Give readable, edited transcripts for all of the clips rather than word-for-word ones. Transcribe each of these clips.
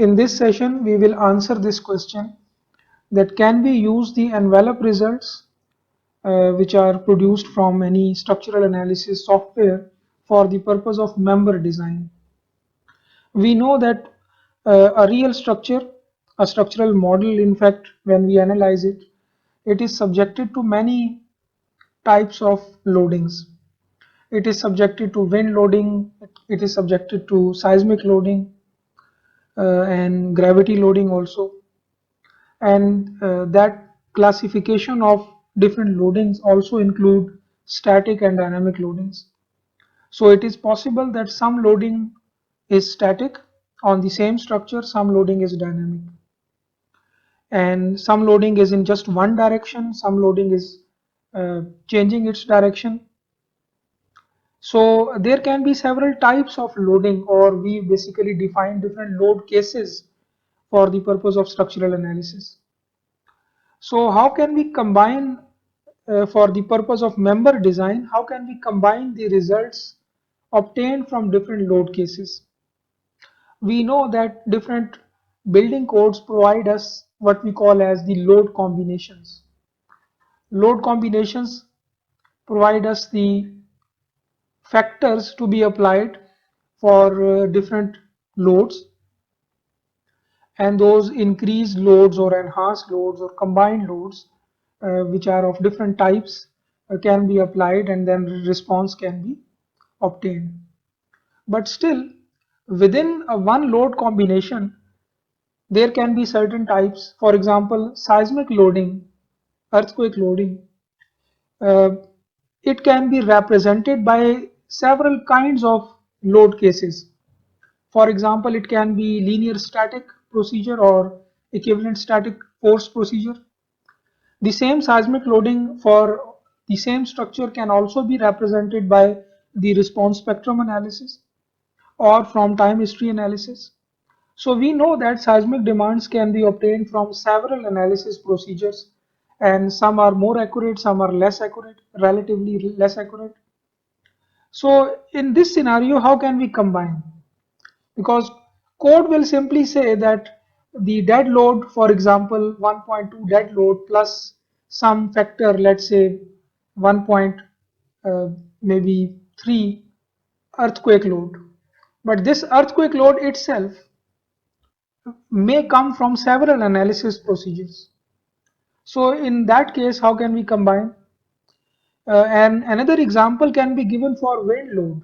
In this session, we will answer this question that can we use the envelope results which are produced from any structural analysis software for the purpose of member design. We know that a real structure, a structural model, in fact, when we analyze it, it is subjected to many types of loadings. It is subjected to wind loading, it is subjected to seismic loading and gravity loading also. And that classification of different loadings also include static and dynamic loadings. So it is possible that some loading is static on the same structure, some loading is dynamic, and some loading is in just one direction, some loading is changing its direction. So there can be several types of loading, or we basically define different load cases for the purpose of structural analysis. So how can we combine, for the purpose of member design, how can we combine the results obtained from different load cases? We know that different building codes provide us what we call as the load combinations. Load combinations provide us the factors to be applied for different loads, and those increased loads or enhanced loads or combined loads which are of different types can be applied, and then response can be obtained. But still, within a one load combination, there can be certain types. For example, seismic loading, earthquake loading, uh, it can be represented by several kinds of load cases. For example, it can be linear static procedure or equivalent static force procedure. The same seismic loading for the same structure can also be represented by the response spectrum analysis or from time history analysis. So we know that seismic demands can be obtained from several analysis procedures, and some are more accurate, some are less accurate, relatively less accurate. So in this scenario, how can we combine? Because code will simply say that the dead load, for example, 1.2 dead load plus some factor, let's say 1. Maybe 3 earthquake load. But this earthquake load itself may come from several analysis procedures. So in that case, how can we combine? And another example can be given for wind load.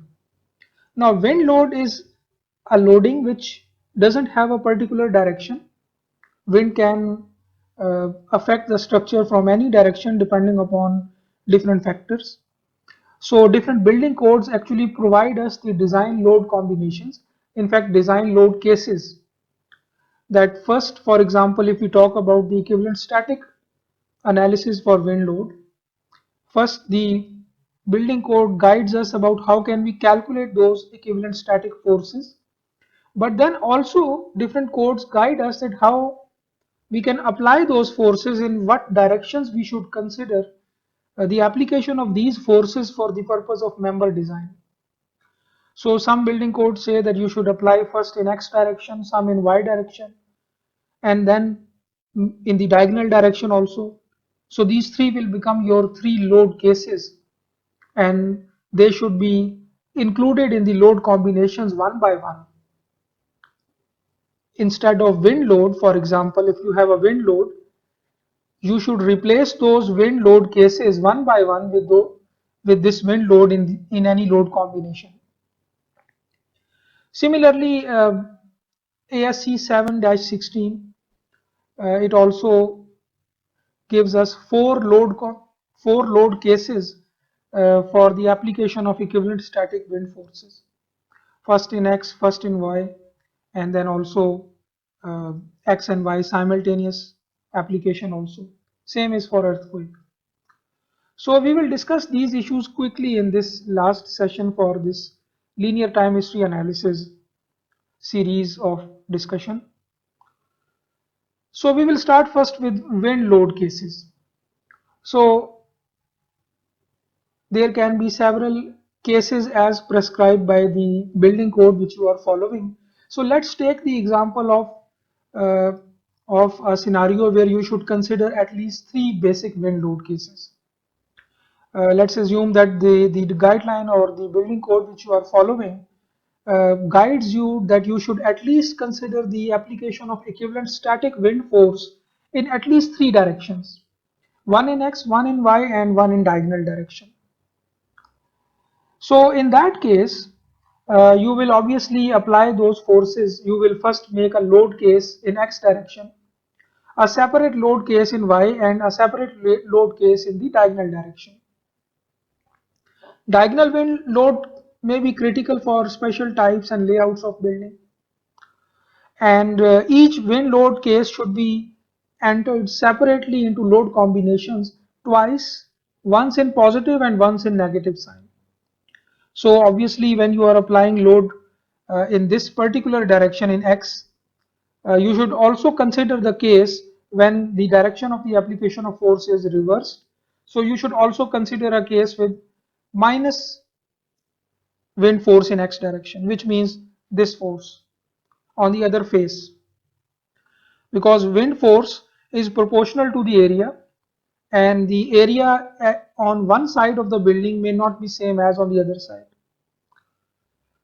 Now, wind load is a loading which doesn't have a particular direction. Wind can affect the structure from any direction depending upon different factors. So different building codes actually provide us the design load combinations, in fact design load cases. That first, for example, if we talk about the equivalent static analysis for wind load, first the building code guides us about how can we calculate those equivalent static forces, but then also different codes guide us that how we can apply those forces, in what directions we should consider the application of these forces for the purpose of member design. So some building codes say that you should apply first in X direction, some in Y direction, and then in the diagonal direction also. So these three will become your three load cases, and they should be included in the load combinations one by one. Instead of wind load, for example, if you have a wind load, you should replace those wind load cases one by one with this wind load in any load combination. Similarly, ASC 7-16, it also gives us four load cases for the application of equivalent static wind forces. First in X, first in Y, and then also X and Y simultaneous application also. Same is for earthquake. So we will discuss these issues quickly in this last session for this linear time history analysis series of discussion. So we will start first with wind load cases. So there can be several cases as prescribed by the building code which you are following. So let's take the example of uh, of a scenario where you should consider at least three basic wind load cases. Let's assume that the guideline or the building code which you are following guides you that you should at least consider the application of equivalent static wind force in at least three directions, one in x, one in y, and one in diagonal direction. So in that case, you will obviously apply those forces. You will first make a load case in x direction, a separate load case in y, and a separate load case in the diagonal direction. Diagonal wind load may be critical for special types and layouts of building. And each wind load case should be entered separately into load combinations twice, once in positive and once in negative sign. So obviously when you are applying load in this particular direction in x, you should also consider the case when the direction of the application of force is reversed. So you should also consider a case with minus wind force in x direction, which means this force on the other face, because wind force is proportional to the area, and the area on one side of the building may not be same as on the other side.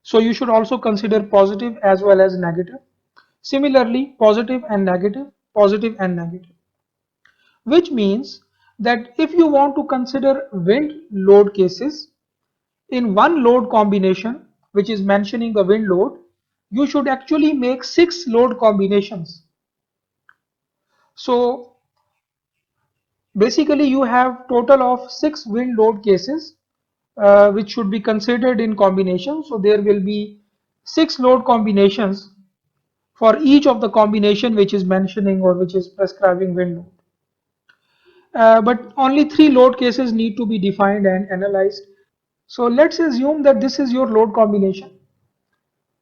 So you should also consider positive as well as negative. Similarly, positive and negative, which means that if you want to consider wind load cases in one load combination, which is mentioning the wind load, you should actually make 6 load combinations. So basically you have total of 6 wind load cases which should be considered in combination. So there will be 6 load combinations for each of the combination which is mentioning or which is prescribing wind load. But only 3 load cases need to be defined and analyzed. So let's assume that this is your load combination,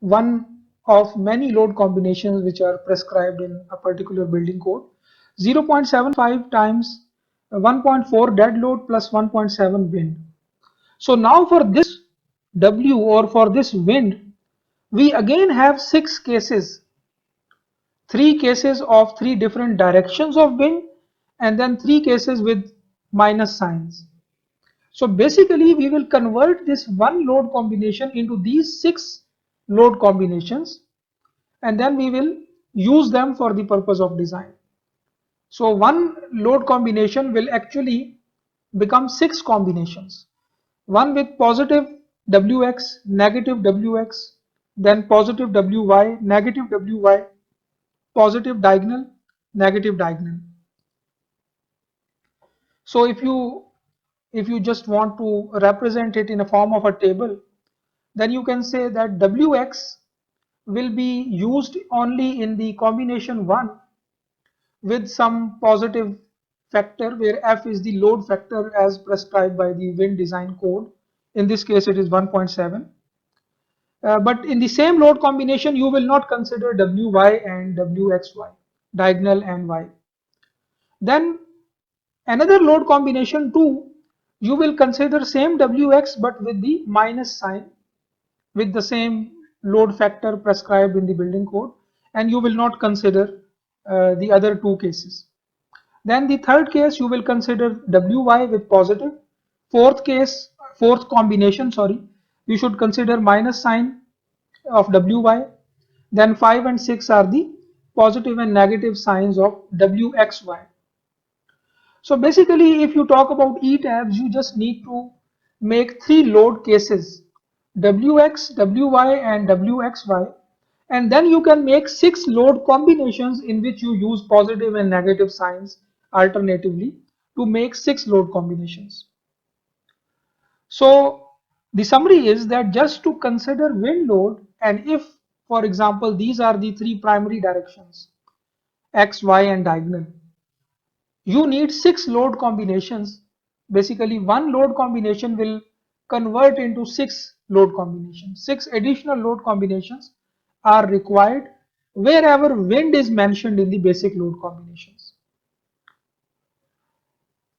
one of many load combinations which are prescribed in a particular building code. 0.75 times 1.4 dead load plus 1.7 wind. So now for this W or for this wind, we again have 6 cases, 3 cases of 3 different directions of wind, and then 3 cases with minus signs. So basically we will convert this one load combination into these 6 load combinations, and then we will use them for the purpose of design. So one load combination will actually become 6 combinations. One with positive Wx, negative Wx, then positive Wy, negative Wy, positive diagonal, negative diagonal. So if you just want to represent it in a form of a table, then you can say that Wx will be used only in the combination 1 with some positive factor, where F is the load factor as prescribed by the wind design code. In this case it is 1.7. But in the same load combination you will not consider Wy and Wxy, diagonal and y. Then another load combination 2, you will consider same Wx but with the minus sign, with the same load factor prescribed in the building code, and you will not consider the other 2 cases. Then the third case you will consider Wy with positive. Fourth combination, sorry, you should consider minus sign of Wy. Then 5 and 6 are the positive and negative signs of Wxy. So basically if you talk about ETABS, you just need to make 3 load cases, Wx, Wy and Wxy, and then you can make 6 load combinations in which you use positive and negative signs alternatively to make 6 load combinations. So the summary is that just to consider wind load, and if for example these are the 3 primary directions, x, y and diagonal, you need 6 load combinations. Basically one load combination will convert into 6 load combinations. 6 additional load combinations are required wherever wind is mentioned in the basic load combinations.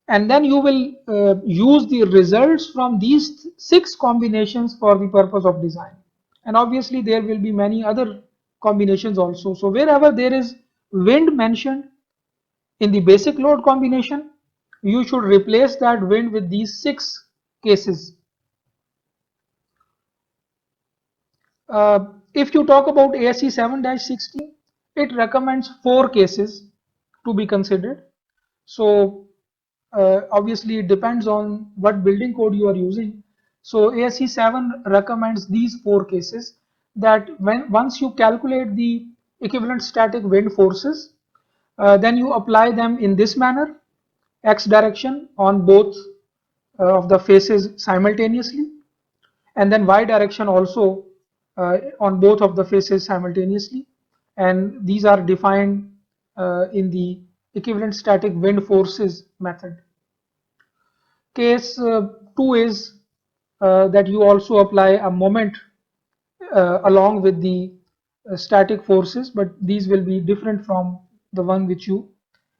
And then you will use the results from these 6 combinations for the purpose of design. And obviously there will be many other combinations also. So wherever there is wind mentioned in the basic load combination, you should replace that wind with these 6 cases. If you talk about ASC 7-16, it recommends 4 cases to be considered. So obviously it depends on what building code you are using. So ASC 7 recommends these 4 cases, that once you calculate the equivalent static wind forces, then you apply them in this manner, x direction on both of the faces simultaneously, and then y direction also on both of the faces simultaneously, and these are defined in the equivalent static wind forces method. Case 2 is that you also apply a moment along with the static forces, but these will be different from the one which you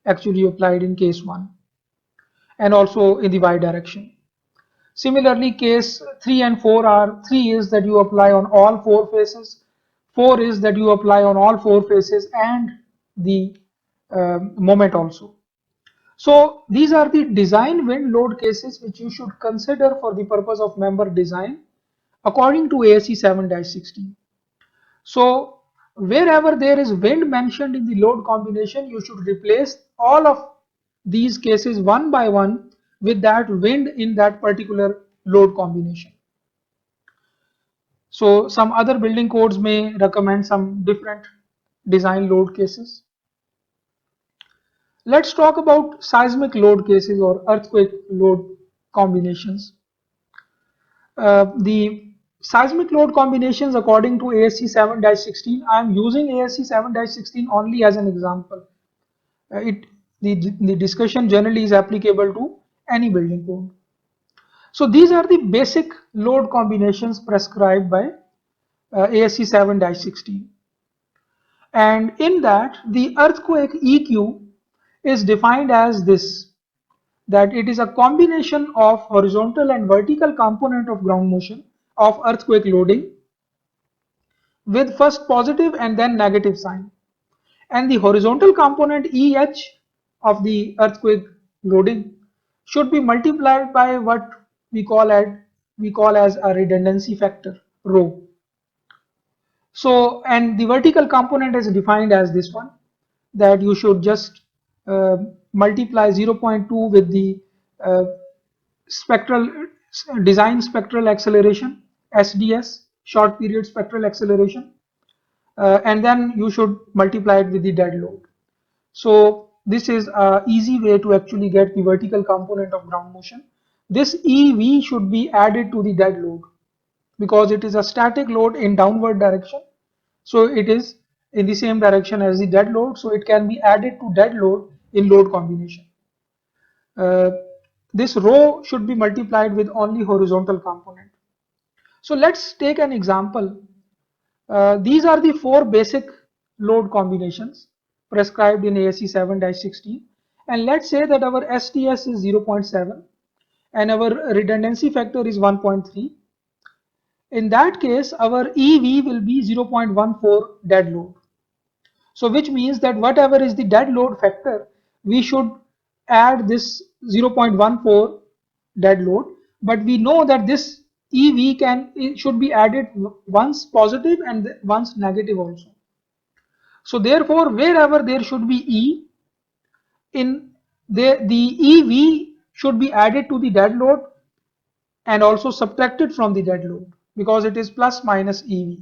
actually applied in case 1, and also in the y direction. Similarly, case 3 and 4 are, 3 is that you apply on all 4 faces, 4 is that you apply on all 4 faces and the moment also. So these are the design wind load cases which you should consider for the purpose of member design according to ASC 7-16. So wherever there is wind mentioned in the load combination, you should replace all of these cases one by one with that wind in that particular load combination. So some other building codes may recommend some different design load cases. Let's talk about seismic load cases or earthquake load combinations. The seismic load combinations according to ASC 7-16, I am using ASC 7-16 only as an example. The discussion generally is applicable to any building code. So these are the basic load combinations prescribed by ASC 7-16. And in that, the earthquake EQ is defined as this, that it is a combination of horizontal and vertical component of ground motion of earthquake loading with first positive and then negative sign. And the horizontal component EH of the earthquake loading should be multiplied by what we call as a redundancy factor, rho. So, and the vertical component is defined as this one, that you should just multiply 0.2 with the uh, spectral design spectral acceleration, SDS, short period spectral acceleration, and then you should multiply it with the dead load. So this is a easy way to actually get the vertical component of ground motion. This EV should be added to the dead load because it is a static load in downward direction. So it is in the same direction as the dead load. So it can be added to dead load in load combination. This rho should be multiplied with only horizontal component. So let's take an example. These are the 4 basic load combinations prescribed in ASC 7-16, and let's say that our SDS is 0.7 and our redundancy factor is 1.3. In that case, our EV will be 0.14 dead load. So which means that whatever is the dead load factor, we should add this 0.14 dead load, but we know that this EV it should be added once positive and once negative also. So therefore, wherever there should be E, in the EV should be added to the dead load and also subtracted from the dead load because it is plus minus EV.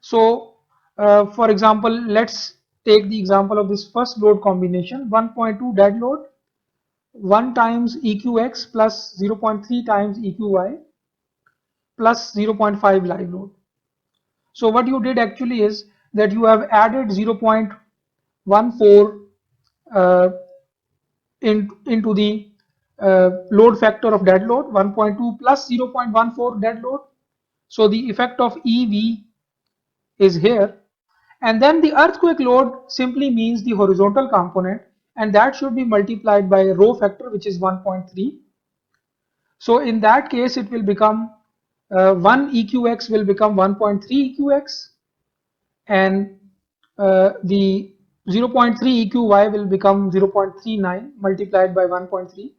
So for example, let's take the example of this first load combination, 1.2 dead load, 1 times EQX plus 0.3 times EQY plus 0.5 live load. So what you did actually is that you have added 0.14 uh, into the load factor of dead load, 1.2 plus 0.14 dead load. So the effect of EV is here, and then the earthquake load simply means the horizontal component, and that should be multiplied by a rho factor which is 1.3. So in that case it will become 1 EQX will become 1.3 EQX, and the 0.3 EQY will become 0.39 multiplied by 1.3.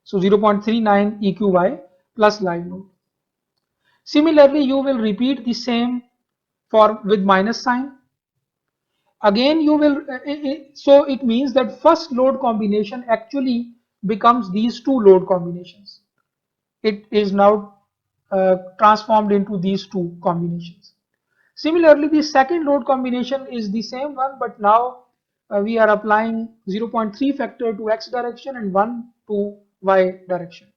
So 0.39 EQY plus live load. Similarly, you will repeat the same for with minus sign. Again, you will, so it means that first load combination actually becomes these two load combinations. It is now transformed into these two combinations. Similarly, the second load combination is the same one, but now we are applying 0.3 factor to x direction and 1 to y direction.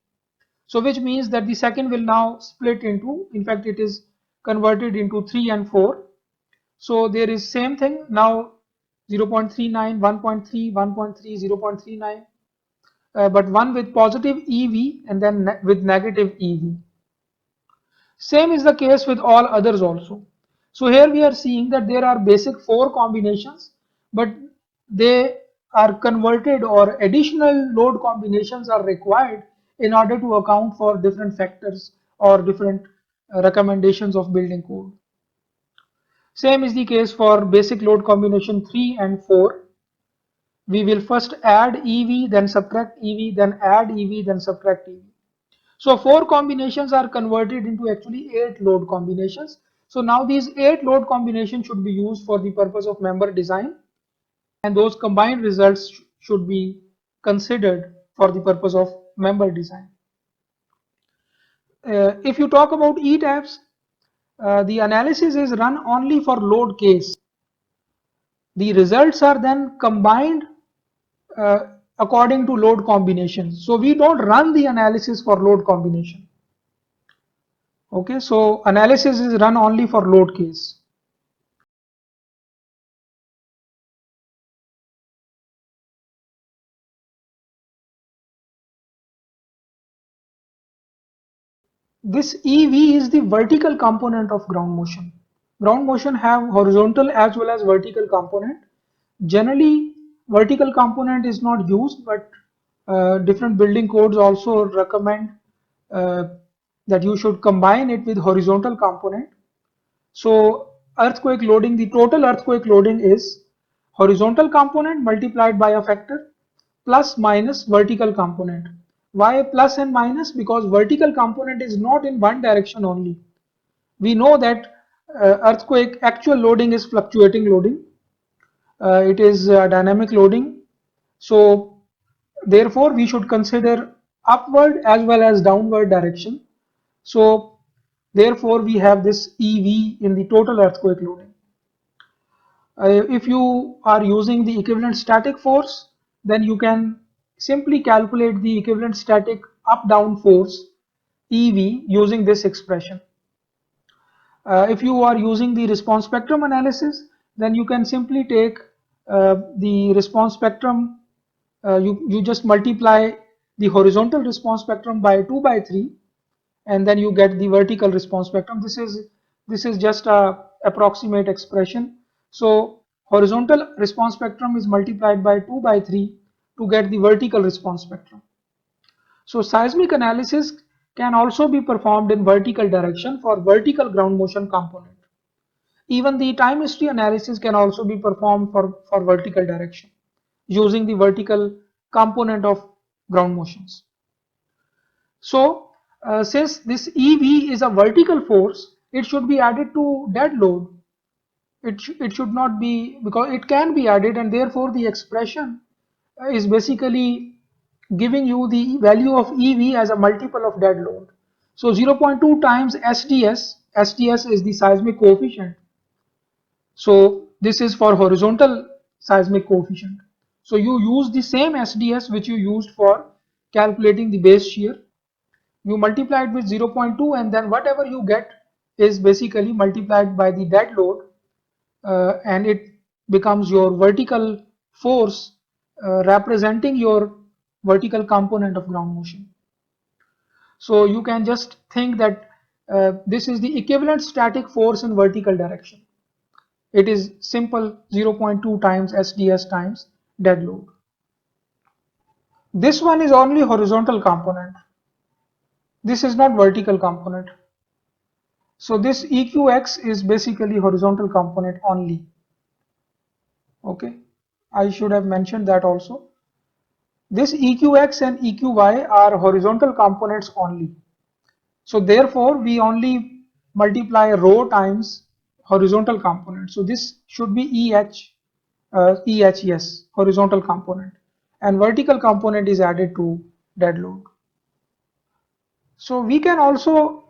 So which means that the second will now split into, in fact it is converted into 3 and 4. So there is same thing now 0.39, 1.3, 1.3, 0.39, but one with positive EV and then with negative EV. Same is the case with all others also. So here we are seeing that there are basic 4 combinations, but they are converted or additional load combinations are required in order to account for different factors or different recommendations of building code. Same is the case for basic load combination 3 and 4. We will first add EV, then subtract EV, then add EV, then subtract EV. So 4 combinations are converted into actually 8 load combinations. So now these 8 load combinations should be used for the purpose of member design, and those combined results should be considered for the purpose of member design. If you talk about ETABS, the analysis is run only for load case. The results are then combined according to load combination. So we don't run the analysis for load combination. Okay, so analysis is run only for load case. This EV is the vertical component of ground motion. Ground motion have horizontal as well as vertical component. Generally, vertical component is not used, but different building codes also recommend uh, that you should combine it with horizontal component. So earthquake loading, the total earthquake loading is horizontal component multiplied by a factor plus minus vertical component. Why plus and minus? Because vertical component is not in one direction only. We know that earthquake actual loading is fluctuating loading. It is dynamic loading. So therefore we should consider upward as well as downward direction. So therefore we have this EV in the total earthquake loading. If you are using the equivalent static force, then you can simply calculate the equivalent static up-down force EV using this expression. If you are using the response spectrum analysis, then you can simply take the response spectrum, you just multiply the horizontal response spectrum by 2 by 3, and then you get the vertical response spectrum. This is just a approximate expression. So horizontal response spectrum is multiplied by 2 by 3 to get the vertical response spectrum. So seismic analysis can also be performed in vertical direction for vertical ground motion component. Even the time history analysis can also be performed for vertical direction using the vertical component of ground motions. So since this EV is a vertical force, it should be added to dead load. It should not be, because it can be added, and therefore the expression is basically giving you the value of EV as a multiple of dead load. So 0.2 times SDS, SDS is the seismic coefficient. So this is for horizontal seismic coefficient. So you use the same SDS which you used for calculating the base shear. You multiply it with 0.2, and then whatever you get is basically multiplied by the dead load, and it becomes your vertical force representing your vertical component of ground motion. So you can just think that this is the equivalent static force in vertical direction. It is simple 0.2 times SDS times dead load. This one is only horizontal component. This is not vertical component. So this EQX is basically horizontal component only. Okay, I should have mentioned that also. This EQX and EQY are horizontal components only. So therefore, we only multiply rho times horizontal component. So this should be EH, yes, horizontal component, and vertical component is added to dead load. So we can also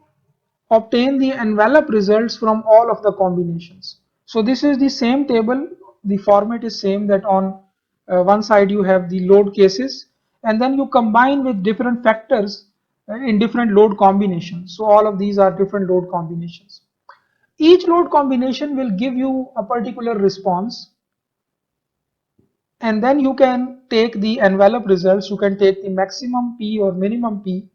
obtain the envelope results from all of the combinations. So this is the same table, the format is same, that on one side you have the load cases and then you combine with different factors in different load combinations. So all of these are different load combinations. Each load combination will give you a particular response, and then you can take the envelope results, you can take the maximum P or minimum P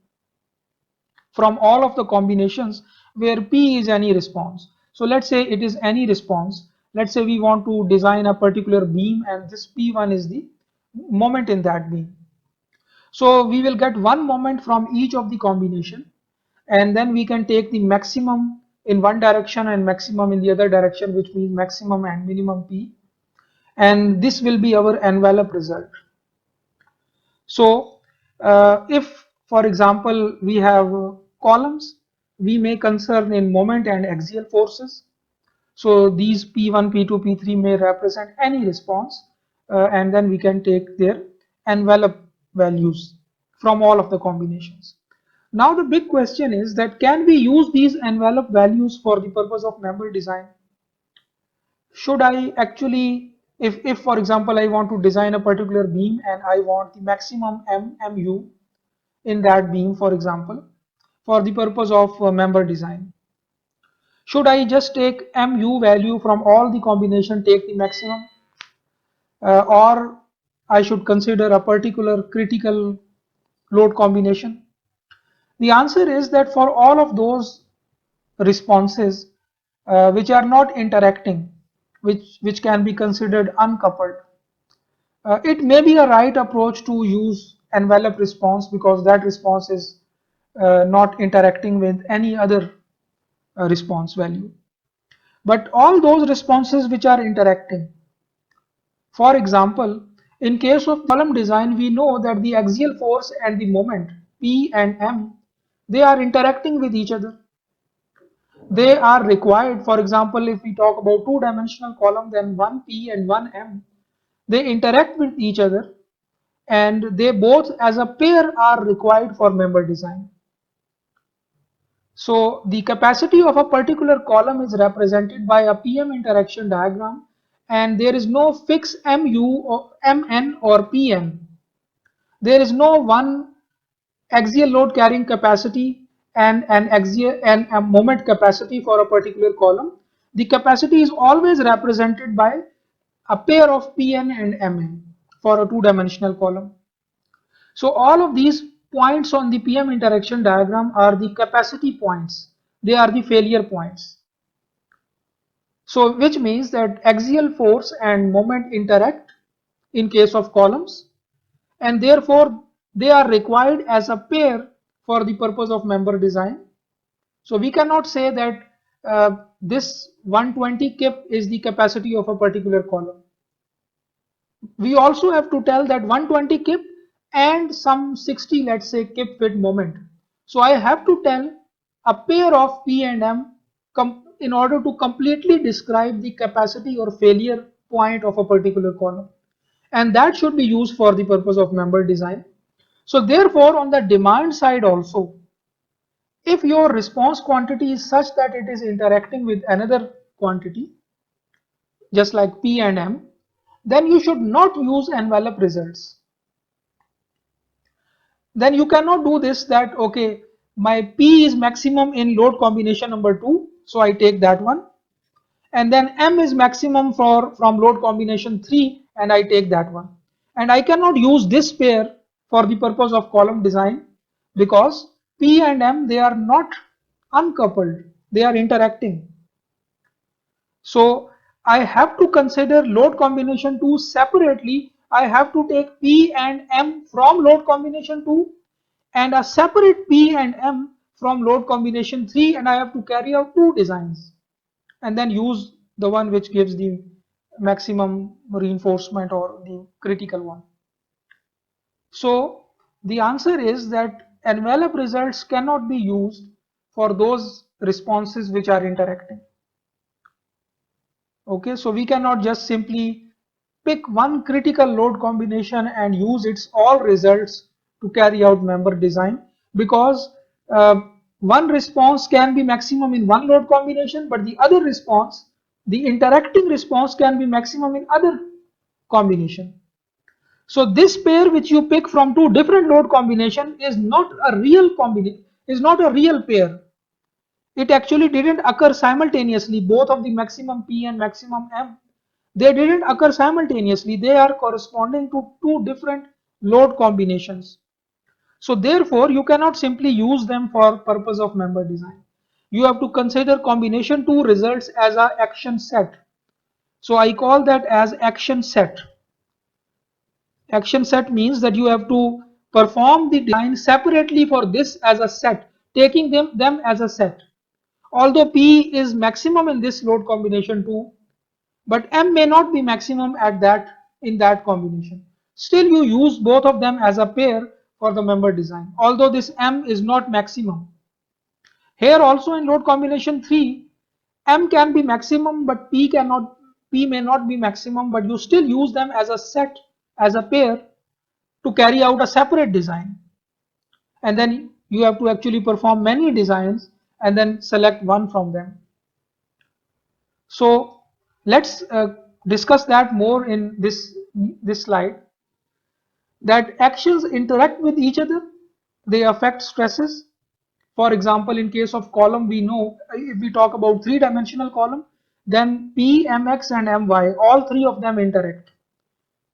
from all of the combinations where P is any response. So let's say it is any response. Let's say we want to design a particular beam and this P1 is the moment in that beam. So we will get one moment from each of the combination, and then we can take the maximum in one direction and maximum in the other direction, which means maximum and minimum P, and this will be our envelope result. So if, for example, we have columns, we may concern in moment and axial forces. So these P1, P2, P3 may represent any response, and then we can take their envelope values from all of the combinations. Now the big question is that can we use these envelope values for the purpose of member design? Should I actually, if for example I want to design a particular beam and I want the maximum MMU in that beam, for example, for the purpose of member design, should I just take MU value from all the combination, take the maximum, or I should consider a particular critical load combination? The answer is that for all of those responses which are not interacting, which can be considered uncoupled, it may be a right approach to use envelope response because that response is not interacting with any other response value. But all those responses which are interacting, for example, in case of column design, we know that the axial force and the moment P and M, they are interacting with each other. They are required. For example, if we talk about two-dimensional column, then one P and one M, they interact with each other, and they both as a pair are required for member design. So the capacity of a particular column is represented by a PM interaction diagram, and there is no fixed MU or MN or PN. There is no one axial load carrying capacity and an axial and a moment capacity for a particular column. The capacity is always represented by a pair of Pn and Mn for a two-dimensional column. So all of these points on the PM interaction diagram are the capacity points. They are the failure points. So which means that axial force and moment interact in case of columns, and therefore they are required as a pair for the purpose of member design. So we cannot say that this 120 kip is the capacity of a particular column. We also have to tell that 120 kip and some 60, let's say, kip with moment. So I have to tell a pair of P and M in order to completely describe the capacity or failure point of a particular column, and that should be used for the purpose of member design. So therefore, on the demand side also, if your response quantity is such that it is interacting with another quantity, just like P and M, then you should not use envelope results. Then you cannot do this, that okay, my P is maximum in load combination number 2, so I take that one, and then M is maximum from load combination 3 and I take that one, and I cannot use this pair for the purpose of column design because P and M, they are not uncoupled, they are interacting. So I have to consider load combination 2 separately. I have to take P and M from load combination 2 and a separate P and M from load combination 3, and I have to carry out two designs and then use the one which gives the maximum reinforcement or the critical one. So the answer is that envelope results cannot be used for those responses which are interacting. Okay, so we cannot just simply pick one critical load combination and use its all results to carry out member design, because one response can be maximum in one load combination, but the other response, the interacting response, can be maximum in other combination. So this pair which you pick from two different load combination is not a real combination, is not a real pair. It actually didn't occur simultaneously, both of the maximum P and maximum M. They didn't occur simultaneously. They are corresponding to two different load combinations. So therefore, you cannot simply use them for purpose of member design. You have to consider combination two results as a action set. So I call that as action set. Action set means that you have to perform the design separately for this as a set, taking them as a set. Although P is maximum in this load combination too, but M may not be maximum at that in that combination. Still you use both of them as a pair for the member design, although this M is not maximum. Here also in load combination 3, M can be maximum but P may not be maximum, but you still use them as a set, as a pair, to carry out a separate design. And then you have to actually perform many designs and then select one from them. So let's discuss that more in this slide. That actions interact with each other, they affect stresses. For example, in case of column, we know if we talk about three-dimensional column, then P, Mx and My, all three of them interact.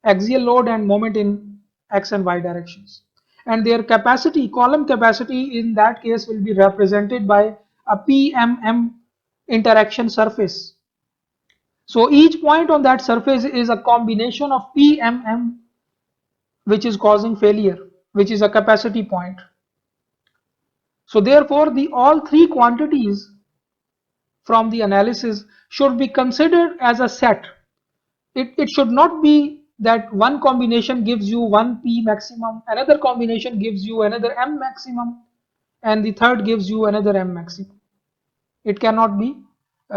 Axial load and moment in x and y directions. And their capacity, column capacity in that case will be represented by a PMM interaction surface. So each point on that surface is a combination of PMM which is causing failure, which is a capacity point. So therefore the all three quantities from the analysis should be considered as a set. It should not be that one combination gives you one P maximum, another combination gives you another M maximum, and the third gives you another M maximum. It cannot be,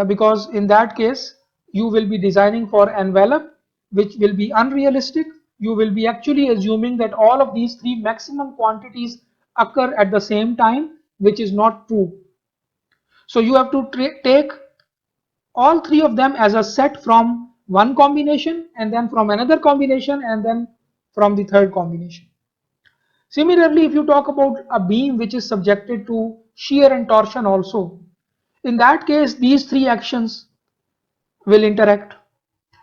because in that case you will be designing for envelope which will be unrealistic. You will be actually assuming that all of these three maximum quantities occur at the same time, which is not true. So you have to take all three of them as a set from one combination, and then from another combination, and then from the third combination. Similarly, if you talk about a beam which is subjected to shear and torsion also, in that case these three actions will interact.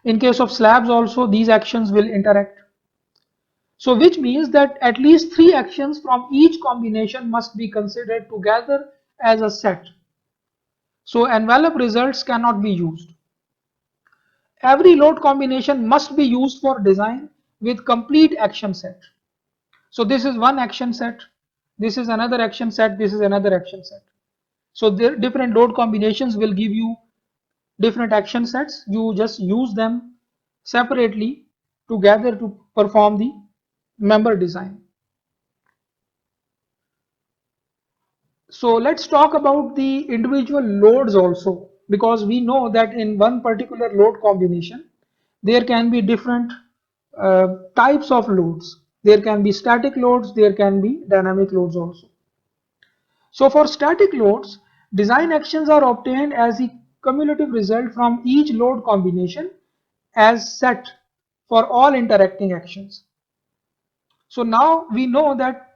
In case of slabs also, these actions will interact. So which means that at least three actions from each combination must be considered together as a set. So envelope results cannot be used. Every load combination must be used for design with complete action set. So this is one action set, this is another action set, this is another action set. So the different load combinations will give you different action sets. You just use them separately together to perform the member design. So let's talk about the individual loads also, because we know that in one particular load combination there can be different types of loads. There can be static loads, there can be dynamic loads also. So for static loads, design actions are obtained as the cumulative result from each load combination as set for all interacting actions. So now we know that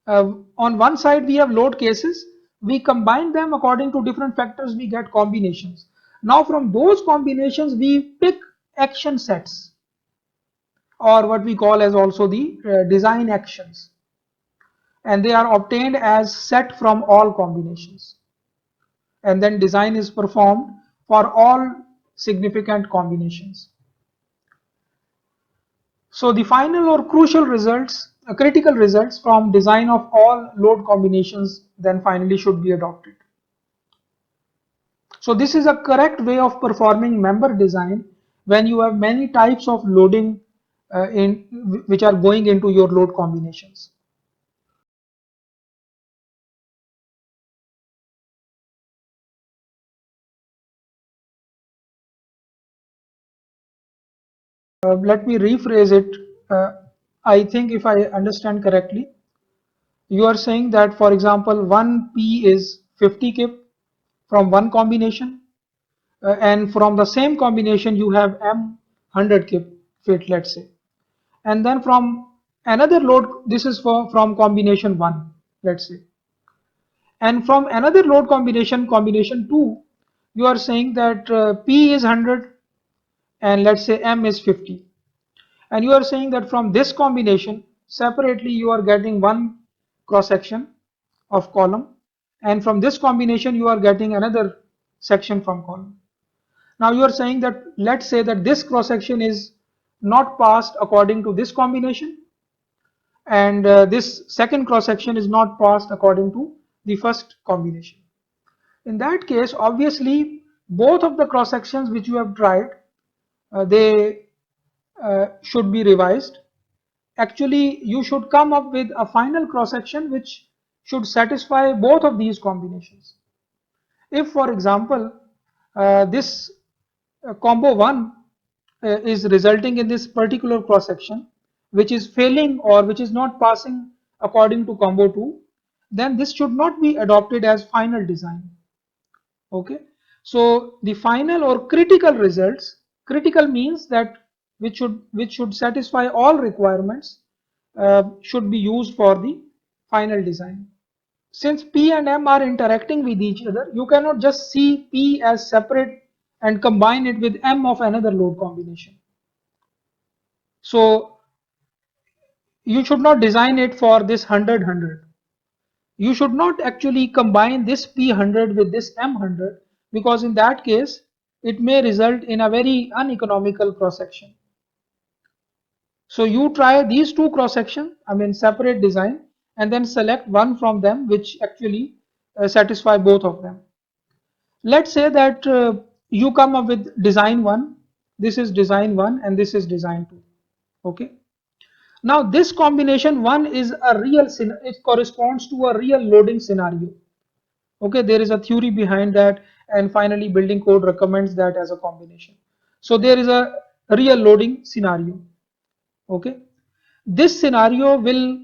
on one side we have load cases, we combine them according to different factors, we get combinations. Now from those combinations we pick action sets, or what we call as also the design actions, and they are obtained as set from all combinations, and then design is performed for all significant combinations. So the final or crucial results, critical results from design of all load combinations then finally should be adopted. So this is a correct way of performing member design when you have many types of loading which are going into your load combinations. Let me rephrase it. Uh, I think if I understand correctly, you are saying that, for example, one P is 50 kip from one combination, and from the same combination you have M 100 kip fit, let's say, and then from another load, this is for from combination 1, let's say, and from another load combination, combination 2, you are saying that P is 100 and let's say M is 50. And you are saying that from this combination separately you are getting one cross section of column, and from this combination you are getting another section from column. Now you are saying that, let's say that this cross section is not passed according to this combination, and this second cross section is not passed according to the first combination. In that case, obviously both of the cross sections which you have tried, they should be revised. Actually, you should come up with a final cross section which should satisfy both of these combinations. If, for example, this combo 1 is resulting in this particular cross section which is failing or which is not passing according to combo 2, then this should not be adopted as final design. Okay, so the final or critical results, critical means that which should satisfy all requirements, should be used for the final design. Since P and M are interacting with each other, you cannot just see P as separate and combine it with M of another load combination. So you should not design it for this 100. You should not actually combine this P100 with this M100, because in that case it may result in a very uneconomical cross section. So you try these two cross section, I mean separate design, and then select one from them which actually satisfy both of them. Let's say that you come up with design 1, this is design 1 and this is design 2. Okay. Now this combination 1 is a real, it corresponds to a real loading scenario. Okay, there is a theory behind that, and finally building code recommends that as a combination. So there is a real loading scenario. Okay, this scenario will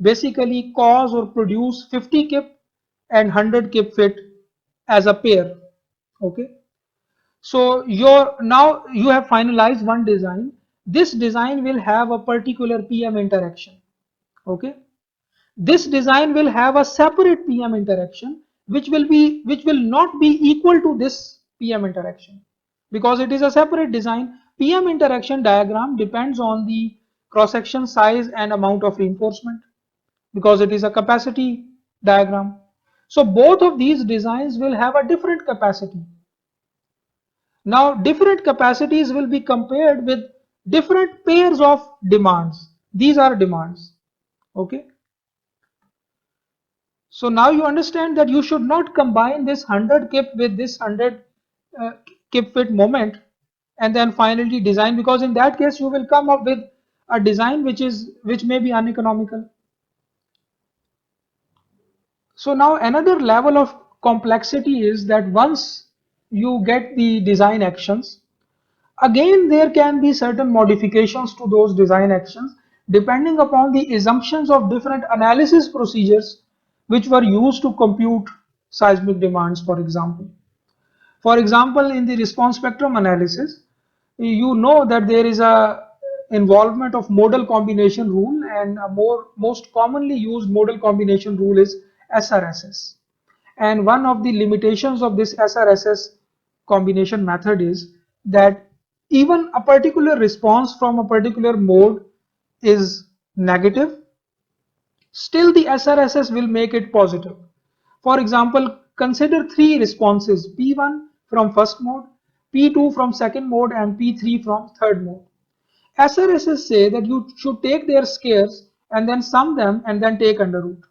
basically cause or produce 50 kip and 100 kip fit as a pair. Okay, so now you have finalized one design. This design will have a particular PM interaction. Okay, this design will have a separate PM interaction which will not be equal to this PM interaction, because it is a separate design. PM interaction diagram depends on the cross section size and amount of reinforcement, because it is a capacity diagram. So both of these designs will have a different capacity. Now different capacities will be compared with different pairs of demands. These are demands. Okay. So now you understand that you should not combine this 100 kip with this 100 kip fit moment and then finally design, because in that case you will come up with a design which may be uneconomical. So now another level of complexity is that once you get the design actions, again there can be certain modifications to those design actions depending upon the assumptions of different analysis procedures which were used to compute seismic demands, for example. For example, in the response spectrum analysis, you know that there is a involvement of modal combination rule, and a most commonly used modal combination rule is SRSS. And one of the limitations of this SRSS combination method is that even a particular response from a particular mode is negative, still the SRSS will make it positive. For example, consider three responses: P1 from first mode, P2 from second mode, and P3 from third mode. SRSS say that you should take their squares and then sum them and then take under root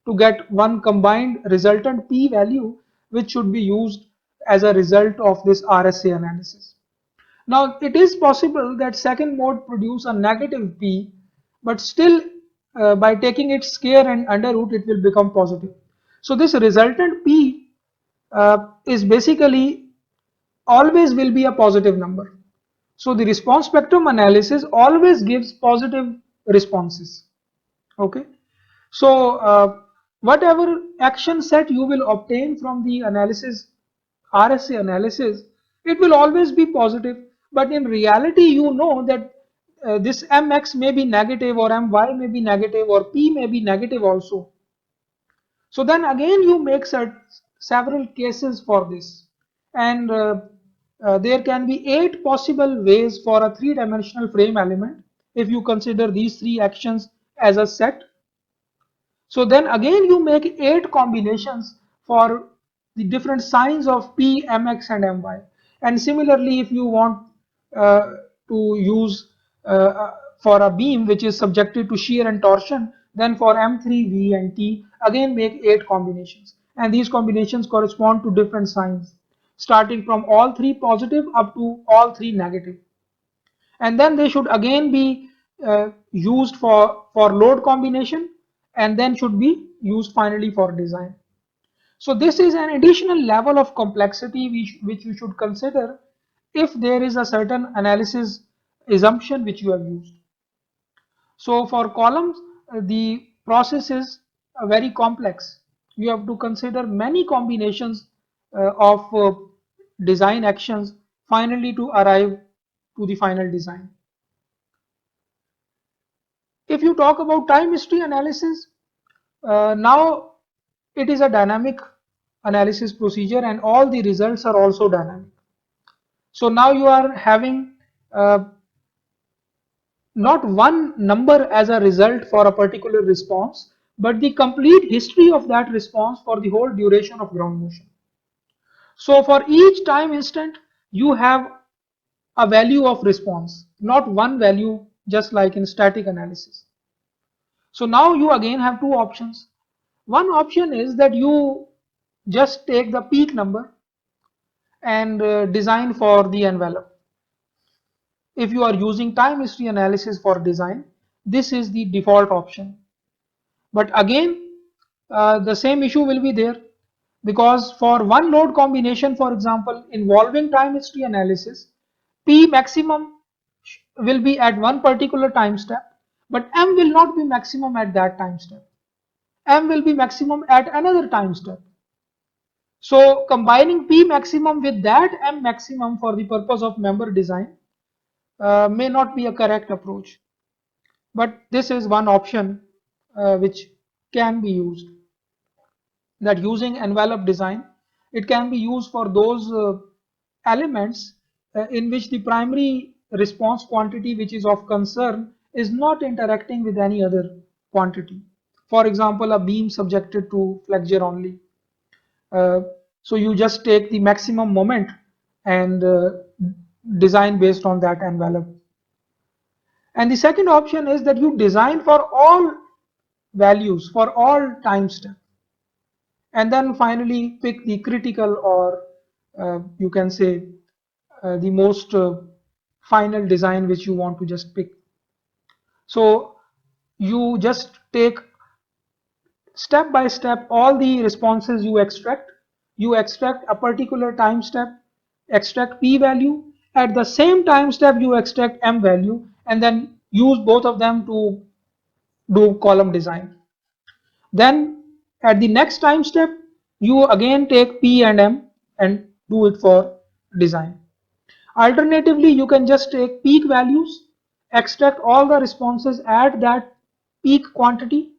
to get one combined resultant P value, which should be used as a result of this RSA analysis. Now it is possible that second mode produce a negative P, but still by taking its square and under root it will become positive. So this resultant P is basically always will be a positive number. So the response spectrum analysis always gives positive responses. Okay. So whatever action set you will obtain from the analysis, RSA analysis, it will always be positive. But in reality, you know that this mx may be negative or my may be negative or p may be negative also. So then again you make several cases for this, and there can be 8 possible ways for a three-dimensional frame element if you consider these three actions as a set. So then again you make 8 combinations for the different signs of P, Mx and My. And similarly, if you want to use for a beam which is subjected to shear and torsion, then for M3, V and T, again make 8 combinations. And these combinations correspond to different signs, starting from all 3 positive up to all 3 negative. And then they should again be used for load combination, and then should be used finally for design. So this is an additional level of complexity which you should consider if there is a certain analysis assumption which you have used. So for columns, the process is very complex. You have to consider many combinations of design actions finally to arrive to the final design. If you talk about time history analysis, now it is a dynamic analysis procedure and all the results are also dynamic. So now you are having not one number as a result for a particular response, but the complete history of that response for the whole duration of ground motion. So for each time instant, you have a value of response, not one value just like in static analysis. So now you again have two options. One option is that you just take the peak number and design for the envelope. If you are using time history analysis for design, this is the default option. But again, the same issue will be there, because for one load combination, for example, involving time history analysis, P maximum will be at one particular time step, but M will not be maximum at that time step. M will be maximum at another time step. So combining P maximum with that M maximum for the purpose of member design may not be a correct approach. But this is one option which can be used. That using envelope design, it can be used for those elements in which the primary response quantity which is of concern is not interacting with any other quantity. For example, a beam subjected to flexure only. Uh, so you just take the maximum moment and design based on that envelope. And the second option is that you design for all values, for all time steps, and then finally pick the critical, or you can say the most final design which you want to just pick. So you just take step by step all the responses you extract a particular time step, extract p value, at the same time step you extract m value, and then use both of them to do column design. Then at the next time step you again take p and m and do it for design. Alternatively, you can just take peak values, extract all the responses at that peak quantity.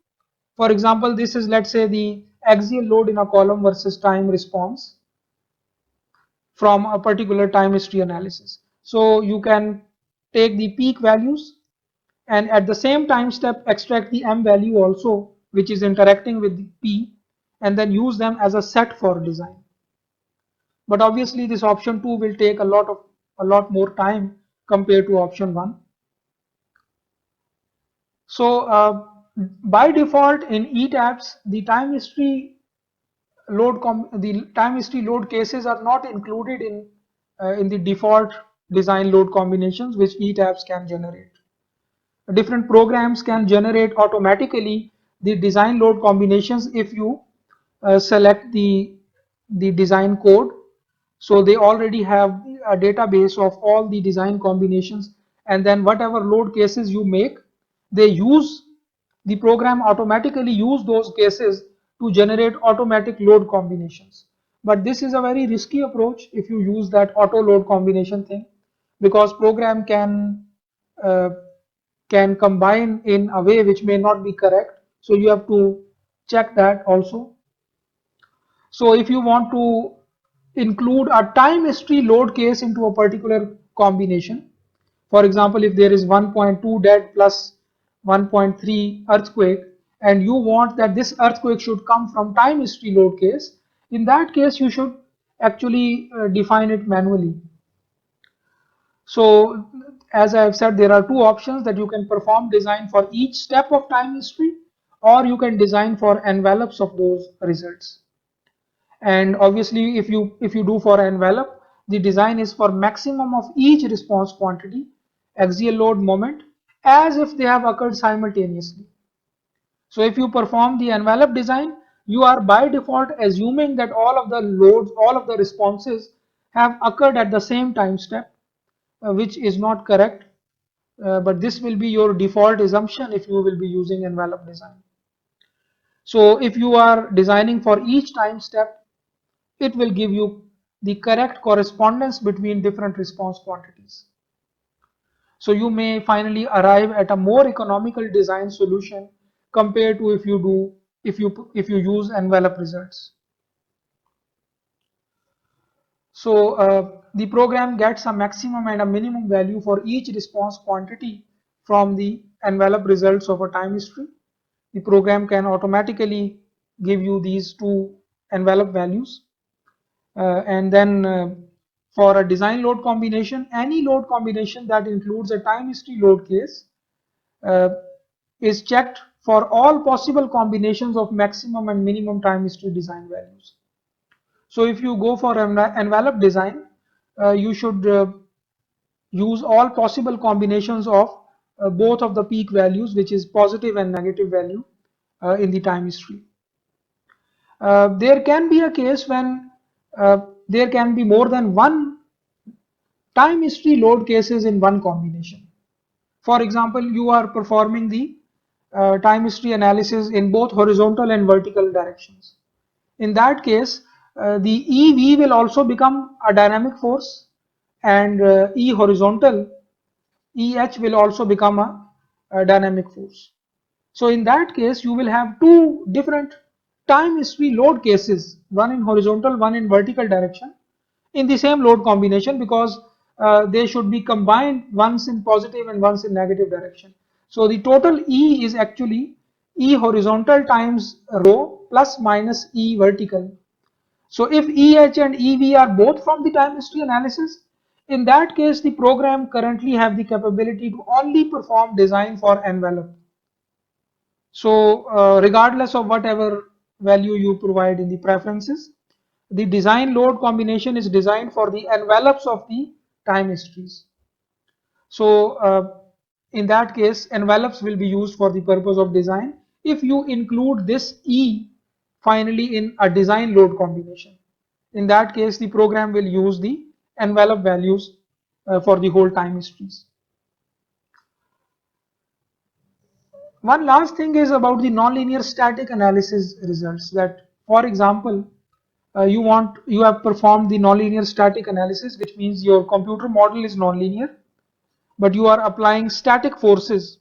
For example, this is, let's say, the axial load in a column versus time response from a particular time history analysis. So you can take the peak values and at the same time step extract the m value also, which is interacting with the p, and then use them as a set for design. But obviously this option 2 will take a lot more time compared to option 1. So by default in ETABS, the time history load cases are not included in the default design load combinations which ETABS can generate. Different programs can generate automatically the design load combinations if you select the design code. So they already have a database of all the design combinations, and then whatever load cases you make, they use the program automatically use those cases to generate automatic load combinations. But this is a very risky approach if you use that auto load combination thing, because program uh, can combine in a way which may not be correct. So you have to check that also. So if you want to include a time history load case into a particular combination, for example, if there is 1.2 dead plus 1.3 earthquake, and you want that this earthquake should come from time history load case, in that case you should actually define it manually. So as I have said, there are two options that you can perform design for each step of time history, or you can design for envelopes of those results. And obviously if you do for envelope, the design is for maximum of each response quantity, axial load moment, as if they have occurred simultaneously. So if you perform the envelope design, you are by default assuming that all of the loads, all of the responses have occurred at the same time step, which is not correct. But this will be your default assumption if you will be using envelope design. So if you are designing for each time step, it will give you the correct correspondence between different response quantities. So you may finally arrive at a more economical design solution compared to if you use envelope results. So the program gets a maximum and a minimum value for each response quantity from the envelope results of a time history. The program can automatically give you these two envelope values. And then for a design load combination, any load combination that includes a time history load case uh, is checked for all possible combinations of maximum and minimum time history design values. So if you go for an envelope design, you should use all possible combinations of both of the peak values, which is positive and negative value in the time history. There can be a case when there can be more than one time history load cases in one combination. For example, you are performing the time history analysis in both horizontal and vertical directions. In that case, the EV will also become a dynamic force, and E horizontal, EH will also become a dynamic force. So in that case, you will have two different time history load cases, one in horizontal, one in vertical direction, in the same load combination, because they should be combined once in positive and once in negative direction. So the total E is actually E horizontal times rho plus minus E vertical. So if EH and EV are both from the time history analysis, in that case the program currently have the capability to only perform design for envelope. So regardless of whatever value you provide in the preferences, the design load combination is designed for the envelopes of the time histories. So in that case, envelopes will be used for the purpose of design if you include this E finally in a design load combination. In that case, the program will use the envelope values for the whole time histories. One last thing is about the nonlinear static analysis results, that for example, you have performed the nonlinear static analysis, which means your computer model is nonlinear, but you are applying static forces,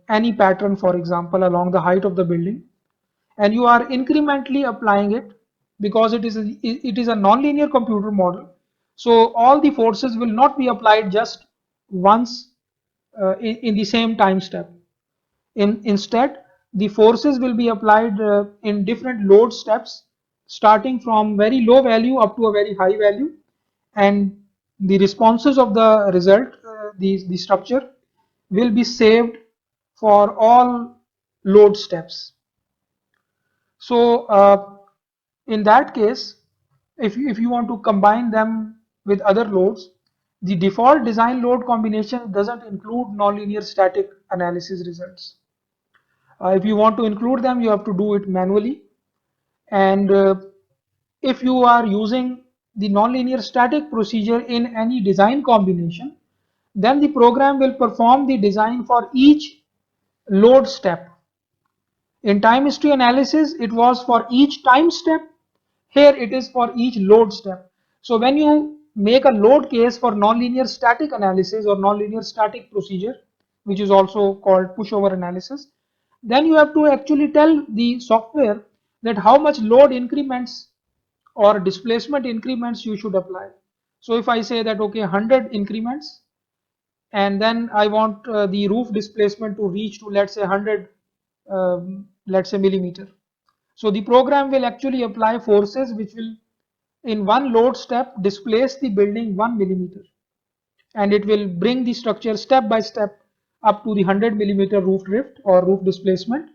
any pattern for example along the height of the building, and you are incrementally applying it because it is a nonlinear computer model. So all the forces will not be applied just once in the same time step. Instead, the forces will be applied in different load steps, starting from very low value up to a very high value, and the responses of the result, the structure, will be saved for all load steps. So in that case, if you want to combine them with other loads, The default design load combination doesn't include nonlinear static analysis results. If you want to include them, you have to do it manually. And if you are using the nonlinear static procedure in any design combination, then the program will perform the design for each load step. In time history analysis, it was for each time step. Here it is for each load step. So when you make a load case for nonlinear static analysis or nonlinear static procedure, which is also called pushover analysis, then you have to actually tell the software that how much load increments or displacement increments you should apply. So if I say that okay 100 increments, and then I want the roof displacement to reach to, let's say, 100, let's say, millimeter. So the program will actually apply forces which will in one load step displace the building 1 millimeter, and it will bring the structure step by step up to the 100 millimeter roof drift or roof displacement,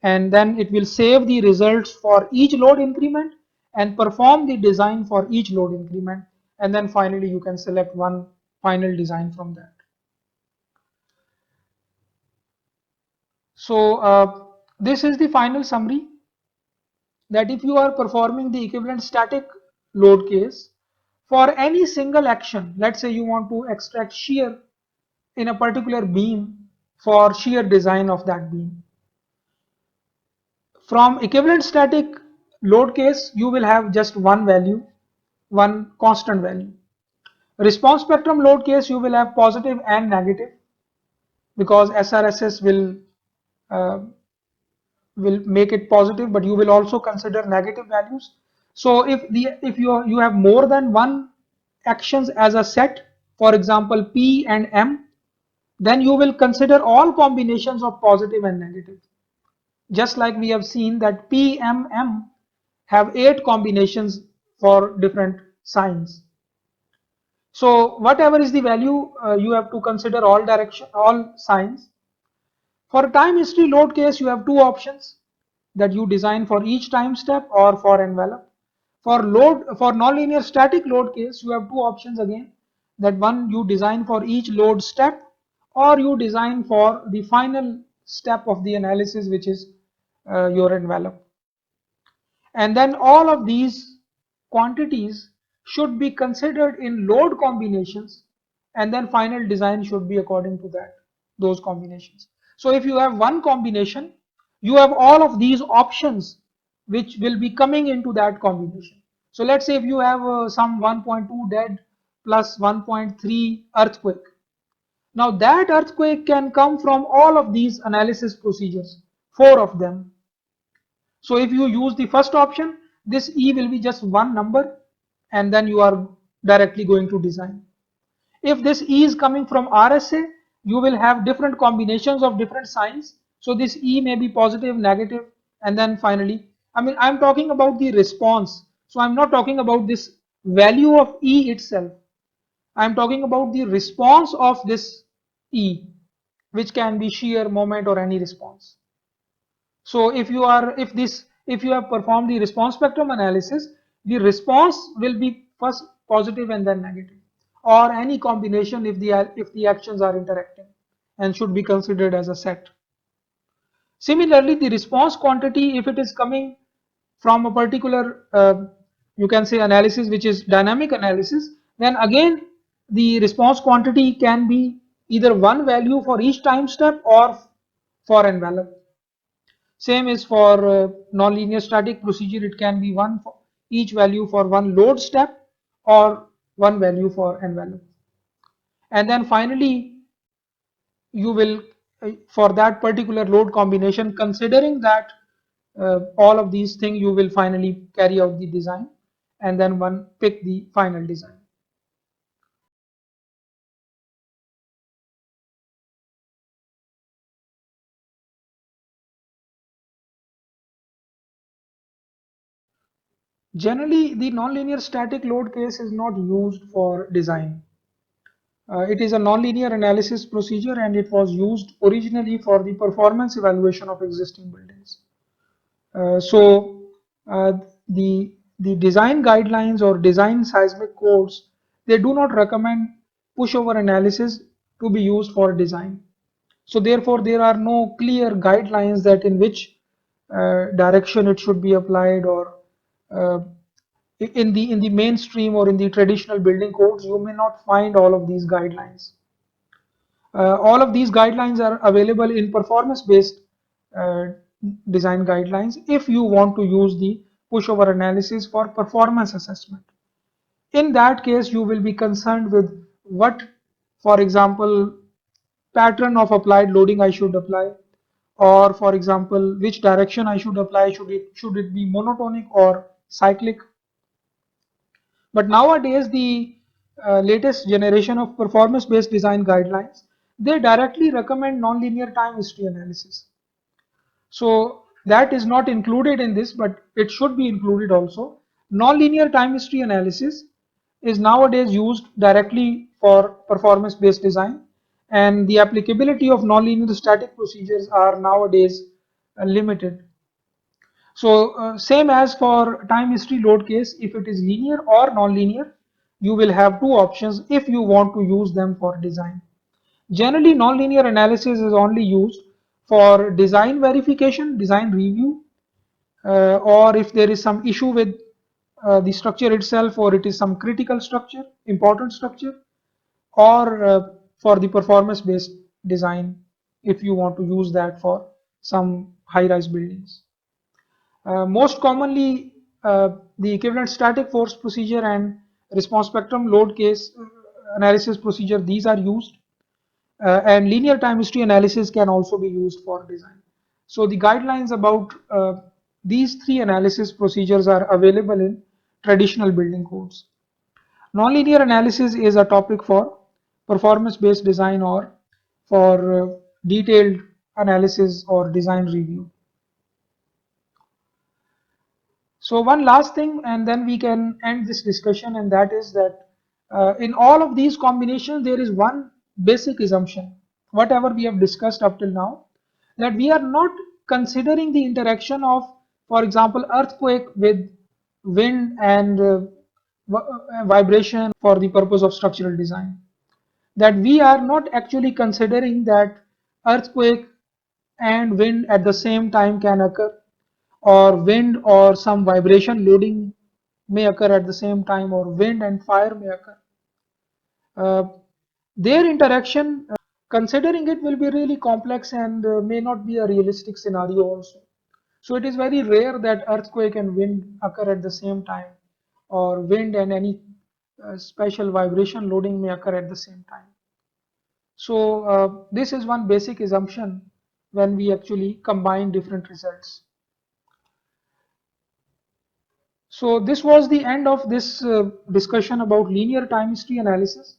and then it will save the results for each load increment and perform the design for each load increment, and then finally you can select one final design from that. So this is the final summary, that if you are performing the equivalent static load case for any single action, let's say you want to extract shear in a particular beam for shear design of that beam. From equivalent static load case, you will have just one value, one constant value. Response spectrum load case, you will have positive and negative, because SRSS uh, will make it positive, but you will also consider negative values. So if you have more than one actions as a set, for example P and M, then you will consider all combinations of positive and negative. Just like we have seen that P, M, M have 8 combinations for different signs. So whatever is the value, you have to consider all signs. For time history load case, you have two options that you design for each time step or for envelope. For nonlinear static load case, you have two options again, that one you design for each load step, or you design for the final step of the analysis, which is your envelope. And then all of these quantities should be considered in load combinations, and then final design should be according to those combinations. So if you have one combination, you have all of these options which will be coming into that combination. So let's say if you have some 1.2 dead plus 1.3 earthquake. Now that earthquake can come from all of these analysis procedures, 4 of them. So if you use the first option, this E will be just one number, and then you are directly going to design. If this E is coming from RSA, you will have different combinations of different signs. So this E may be positive, negative, and then finally, I'm talking about the response. So I'm not talking about this value of E itself. I'm talking about the response of this E, which can be shear, moment, or any response. So if you have performed the response spectrum analysis, the response will be first positive and then negative, or any combination if the actions are interacting, and should be considered as a set. Similarly, the response quantity, if it is coming from a particular you can say analysis which is dynamic analysis, then again the response quantity can be either one value for each time step or for envelope. Same is for nonlinear static procedure, it can be one for each value for one load step or one value for envelope. And then finally, you will, for that particular load combination, considering that all of these things, you will finally carry out the design and then one pick the final design. Generally, the nonlinear static load case is not used for design. It is a nonlinear analysis procedure, and it was used originally for the performance evaluation of existing buildings. So the design guidelines or design seismic codes, they do not recommend pushover analysis to be used for design. So therefore, there are no clear guidelines that in which direction it should be applied, or uh, in the mainstream or in the traditional building codes, you may not find all of these guidelines. All of these guidelines are available in performance-based uh, design guidelines if you want to use the pushover analysis for performance assessment. In that case, you will be concerned with what, for example, pattern of applied loading I should apply, or for example, which direction I should apply. Should it be monotonic or cyclic? But nowadays, the latest generation of performance-based design guidelines, they directly recommend nonlinear time history analysis. So that is not included in this, but it should be included also. Nonlinear time history analysis is nowadays used directly for performance-based design, and the applicability of nonlinear static procedures are nowadays limited. So same as for time history load case, if it is linear or non-linear, you will have two options if you want to use them for design. Generally, nonlinear analysis is only used for design verification, design review, or if there is some issue with the structure itself, or it is some critical structure, important structure, or for the performance based design if you want to use that for some high-rise buildings. Most commonly, the equivalent static force procedure and response spectrum load case analysis procedure, these are used, and linear time history analysis can also be used for design. So the guidelines about these three analysis procedures are available in traditional building codes. Nonlinear analysis is a topic for performance-based design or for detailed analysis or design review. So one last thing, and then we can end this discussion, and that is that in all of these combinations, there is one basic assumption, whatever we have discussed up till now, that we are not considering the interaction of, for example, earthquake with wind and vibration for the purpose of structural design. That we are not actually considering that earthquake and wind at the same time can occur, or wind or some vibration loading may occur at the same time, or wind and fire may occur. Uh, their interaction, considering it, will be really complex and may not be a realistic scenario also. So it is very rare that earthquake and wind occur at the same time, or wind and any special vibration loading may occur at the same time. So this is one basic assumption when we actually combine different results. So this was the end of this discussion about linear time history analysis.